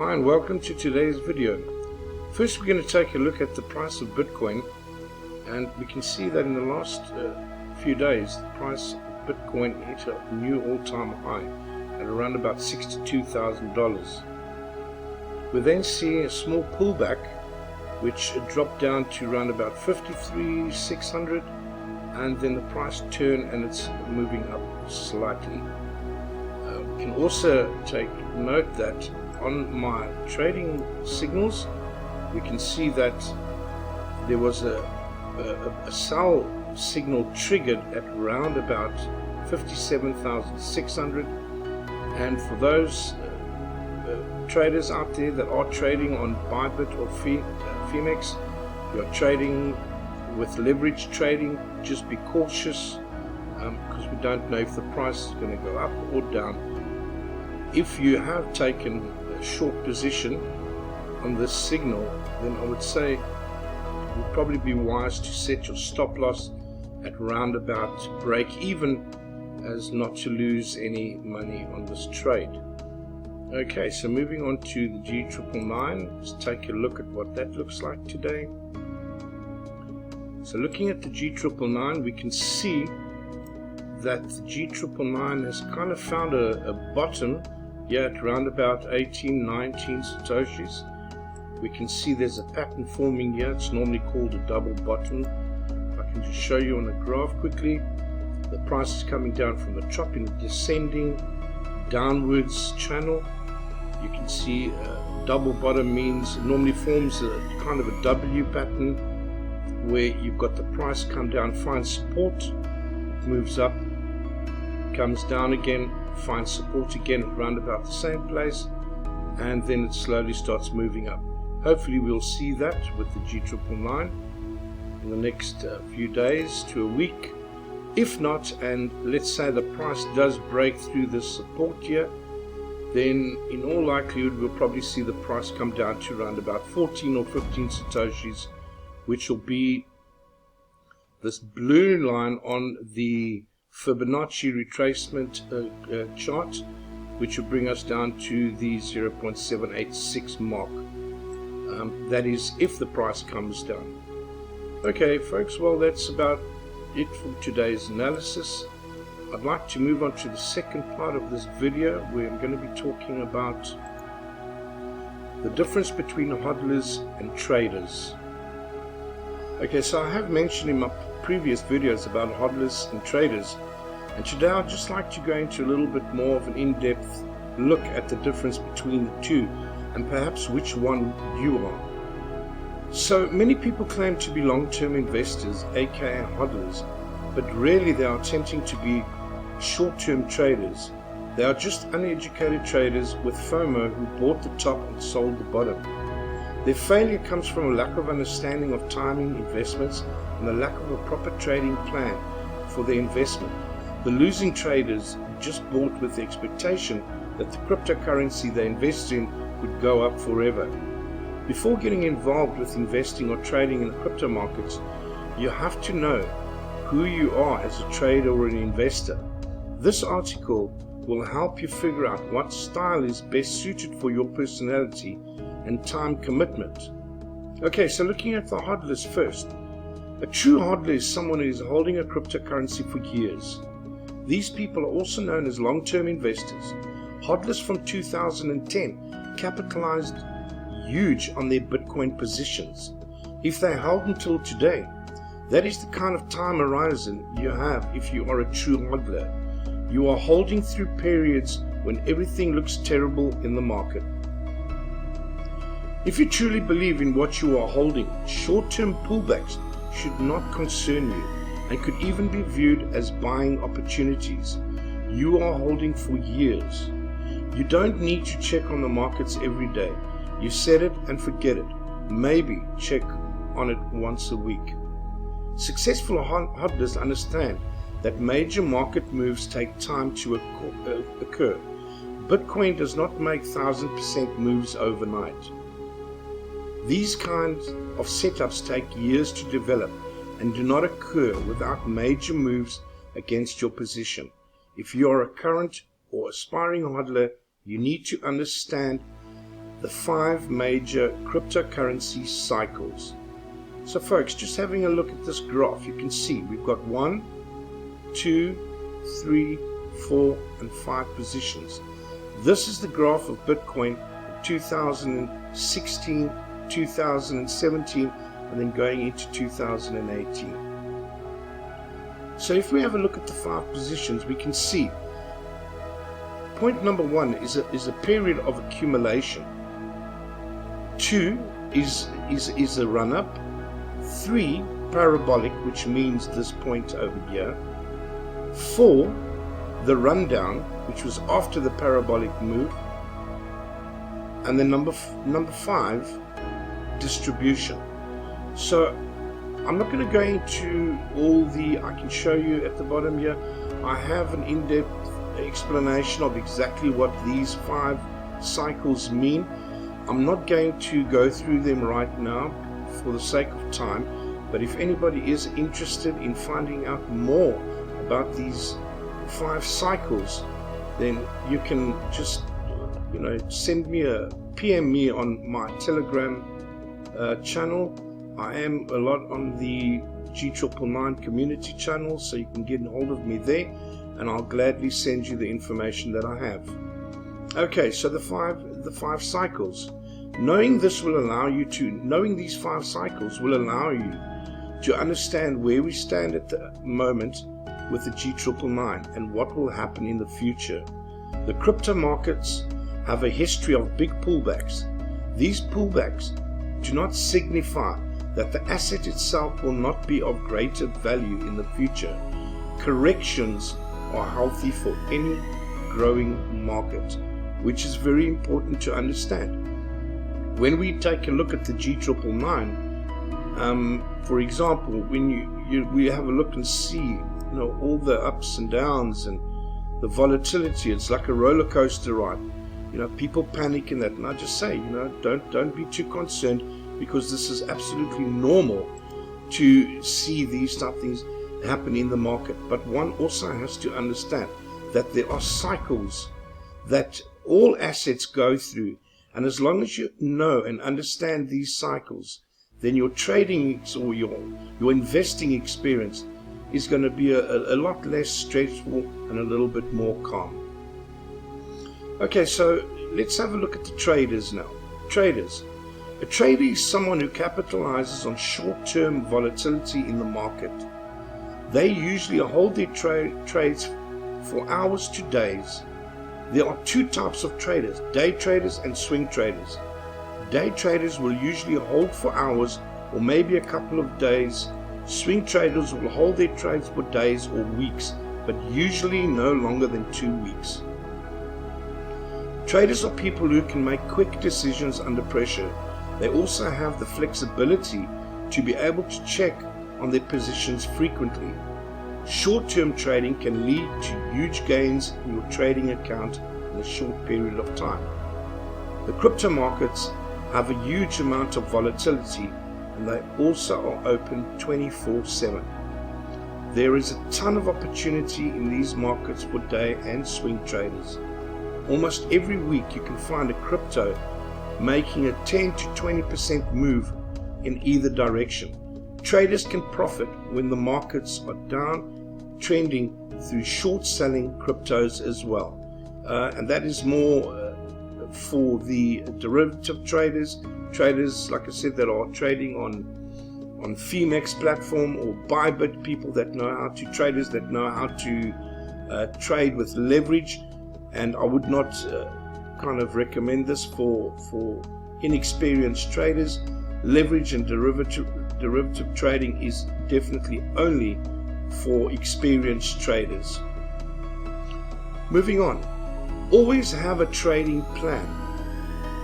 Hi and welcome to today's video. First we're going to take a look at the price of Bitcoin, and we can see that in the last few days the price of Bitcoin hit a new all-time high at around about $62,000. We're then seeing a small pullback which dropped down to around about 53,600, and then the price turned and it's moving up slightly. We can also take note that on my trading signals we can see that there was a sell signal triggered at around about 57,600, and for those traders out there that are trading on Bybit or Phoenix, you're trading with leverage trading, just be cautious because we don't know if the price is going to go up or down. If you have taken a short position on this signal, then I would say it would probably be wise to set your stop loss at around about break even, as not to lose any money on this trade. Okay, so moving on to the G999, let's take a look at what that looks like today. So looking at the G999, we can see that the G999 has kind of found a bottom here at around about 18, 19 satoshis. We can see there's a pattern forming here. It's normally called a double bottom. If I can just show you on the graph quickly, the price is coming down from the top in a descending downwards channel. You can see double bottom means it normally forms a kind of a W pattern where you've got the price come down, find support, it moves up, comes down again, finds support again around about the same place, and then it slowly starts moving up. Hopefully we'll see that with the G999 in the next few days to a week. If not, and let's say the price does break through this support here, then in all likelihood we'll probably see the price come down to around about 14 or 15 satoshis, which will be this blue line on the Fibonacci retracement chart, which will bring us down to the 0.786 mark. That is if the price comes down. Okay folks, well that's about it for today's analysis. I'd like to move on to the second part of this video, where I'm going to be talking about the difference between hodlers and traders. Okay, so I have mentioned in my previous videos about hodlers and traders, and today I'd just like to go into a little bit more of an in-depth look at the difference between the two, and perhaps which one you are. So many people claim to be long-term investors, aka hodlers, but really they are attempting to be short-term traders. They are just uneducated traders with FOMO who bought the top and sold the bottom. Their failure comes from a lack of understanding of timing investments and the lack of a proper trading plan for their investment. The losing traders just bought with the expectation that the cryptocurrency they invest in would go up forever. Before getting involved with investing or trading in the crypto markets, you have to know who you are as a trader or an investor. This article will help you figure out what style is best suited for your personality and time commitment. Okay, so looking at the hodlers first. A true hodler is someone who is holding a cryptocurrency for years. These people are also known as long-term investors. Hodlers from 2010 capitalized huge on their Bitcoin positions. If they held until today, that is the kind of time horizon you have if you are a true hodler. You are holding through periods when everything looks terrible in the market. If you truly believe in what you are holding, short-term pullbacks should not concern you and could even be viewed as buying opportunities. You are holding for years. You don't need to check on the markets every day. You set it and forget it. Maybe check on it once a week. Successful hodlers understand that major market moves take time to occur. Bitcoin does not make 1000% moves overnight. These kinds of setups take years to develop and do not occur without major moves against your position. If you are a current or aspiring hodler, you need to understand the 5 major cryptocurrency cycles. So folks, just having a look at this graph, you can see we've got 1, 2, 3, 4, and 5 positions. This is the graph of Bitcoin in 2016, 2017, and then going into 2018. So if we have a look at the 5 positions, we can see point number 1 is a period of accumulation. 2 is a run-up. 3, parabolic, which means this point over here. 4, the rundown, which was after the parabolic move. And then number 5, distribution. So I'm not going to go into all I can show you at the bottom here. I have an in-depth explanation of exactly what these 5 cycles mean. I'm not going to go through them right now for the sake of time, but if anybody is interested in finding out more about these 5 cycles, then you can just send me PM me on my Telegram channel. I am a lot on the G999 community channel, so you can get a hold of me there, and I'll gladly send you the information that I have. Okay, so the five cycles. Knowing these 5 cycles will allow you to understand where we stand at the moment with the G999 and what will happen in the future. The crypto markets have a history of big pullbacks. These pullbacks do not signify that the asset itself will not be of greater value in the future. Corrections are healthy for any growing market, which is very important to understand. When we take a look at the G999, for example, when we have a look and see all the ups and downs and the volatility, it's like a roller coaster ride. People panic in that, and I just say, don't be too concerned, because this is absolutely normal to see these type of things happen in the market. But one also has to understand that there are cycles that all assets go through, and as long as you know and understand these cycles, then your trading or your investing experience is going to be a lot less stressful and a little bit more calm. Okay, so let's have a look at the traders now. Traders. A trader is someone who capitalizes on short-term volatility in the market. They usually hold their trades for hours to days. There are 2 types of traders, day traders and swing traders. Day traders will usually hold for hours or maybe a couple of days. Swing traders will hold their trades for days or weeks, but usually no longer than 2 weeks. Traders are people who can make quick decisions under pressure. They also have the flexibility to be able to check on their positions frequently. Short-term trading can lead to huge gains in your trading account in a short period of time. The crypto markets have a huge amount of volatility, and they also are open 24/7. There is a ton of opportunity in these markets for day and swing traders. Almost every week you can find a crypto making a 10 to 20% move in either direction. Traders can profit when the markets are down, trending through short selling cryptos as well. And that is more for the derivative traders, like I said, that are trading on Femex platform, or Bybit, people that know how to, traders that know how to trade with leverage. And I would not kind of recommend this for inexperienced traders. Leverage and derivative trading is definitely only for experienced traders. Moving on, always have a trading plan.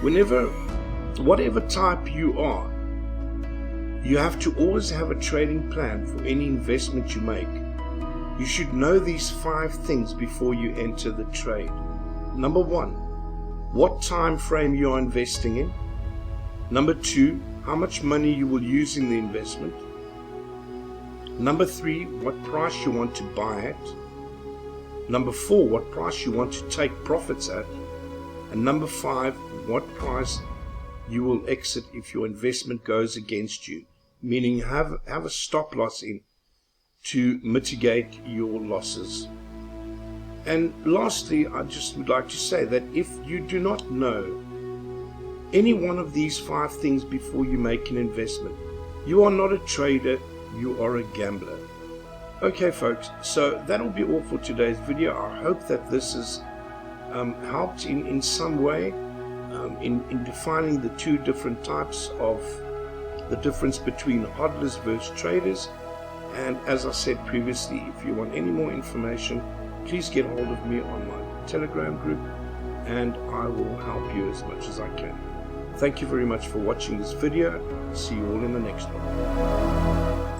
Whatever type you are, you have to always have a trading plan for any investment you make. You should know these 5 things before you enter the trade. Number 1, what time frame you are investing in. Number 2, how much money you will use in the investment. Number 3, what price you want to buy at. Number 4, what price you want to take profits at. And number 5, what price you will exit if your investment goes against you, meaning have a stop loss in to mitigate your losses. And lastly, I just would like to say that if you do not know any one of these 5 things before you make an investment, you are not a trader, you are a gambler. Okay folks, so that'll be all for today's video. I hope that this has helped in some way in defining the 2 different types of the difference between hodlers versus traders. And as I said previously, if you want any more information, please get hold of me on my Telegram group and I will help you as much as I can. Thank you very much for watching this video. See you all in the next one.